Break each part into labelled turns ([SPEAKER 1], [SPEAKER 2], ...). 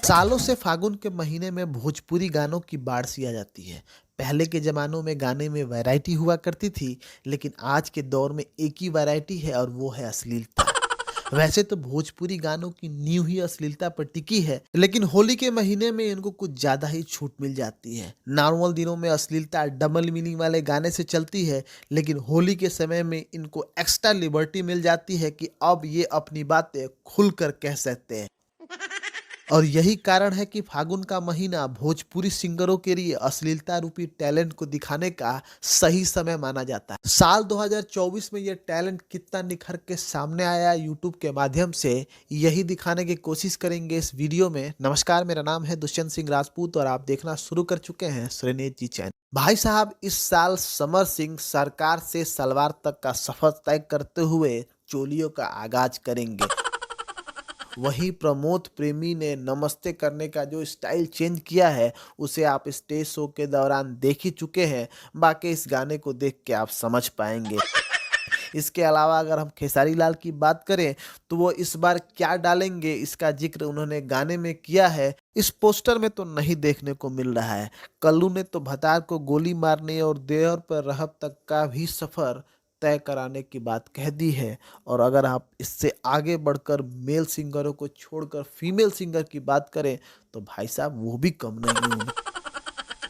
[SPEAKER 1] सालों से फागुन के महीने में भोजपुरी गानों की बाढ़ सी आ जाती है। पहले के जमानों में गाने में वैरायटी हुआ करती थी, लेकिन आज के दौर में एक ही वैरायटी है और वो है अश्लीलता। वैसे तो भोजपुरी गानों की नींव ही अश्लीलता पर टिकी है, लेकिन होली के महीने में इनको कुछ ज्यादा ही छूट मिल जाती है। नॉर्मल दिनों में अश्लीलता डबल मीनिंग वाले गाने से चलती है, लेकिन होली के समय में इनको एक्स्ट्रा लिबर्टी मिल जाती है कि अब ये अपनी बातें खुलकर कह सकते हैं। और यही कारण है कि फागुन का महीना भोजपुरी सिंगरों के लिए अश्लीलता रूपी टैलेंट को दिखाने का सही समय माना जाता है। साल 2024 में यह टैलेंट कितना निखर के सामने आया यूट्यूब के माध्यम से, यही दिखाने की कोशिश करेंगे इस वीडियो में। नमस्कार, मेरा नाम है दुष्यंत सिंह राजपूत और आप देखना शुरू कर चुके हैं श्रीनेत जी चैनल। भाई साहब, इस साल समर सिंह सरकार से सलवार तक का सफर तय करते हुए चोलियों का आगाज करेंगे। वहीं प्रमोद प्रेमी ने नमस्ते करने का जो स्टाइल चेंज किया है, उसे आप स्टेज शो के दौरान देख ही चुके हैं। बाकी इस गाने को देख के आप समझ पाएंगे। इसके अलावा अगर हम खेसारी लाल की बात करें, तो वो इस बार क्या डालेंगे इसका जिक्र उन्होंने गाने में किया है। इस पोस्टर में तो नहीं देखने को मिल रहा है। कल्लू ने तो भतार को गोली मारने और देवर पर रहब तक का भी सफर तय कराने की बात कह दी है। और अगर आप इससे आगे बढ़कर मेल सिंगरों को छोड़कर फीमेल सिंगर की बात करें, तो भाई साहब वो भी कम नहीं होंगे।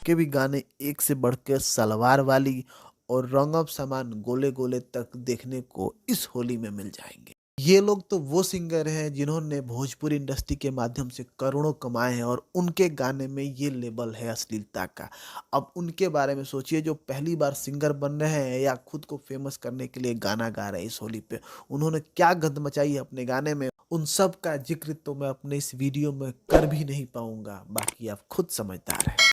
[SPEAKER 1] के भी गाने एक से बढ़कर सलवार वाली और रंगब सामान गोले गोले तक देखने को इस होली में मिल जाएंगे। ये लोग तो वो सिंगर हैं जिन्होंने भोजपुरी इंडस्ट्री के माध्यम से करोड़ों कमाए हैं और उनके गाने में ये लेबल है अश्लीलता का। अब उनके बारे में सोचिए, जो पहली बार सिंगर बन रहे हैं या खुद को फेमस करने के लिए गाना गा रहे हैं इस होली पे, उन्होंने क्या गंद मचाई है अपने गाने में, उन सब का जिक्र तो मैं अपने इस वीडियो में कर भी नहीं पाऊंगा। बाकी आप खुद समझदार हैं।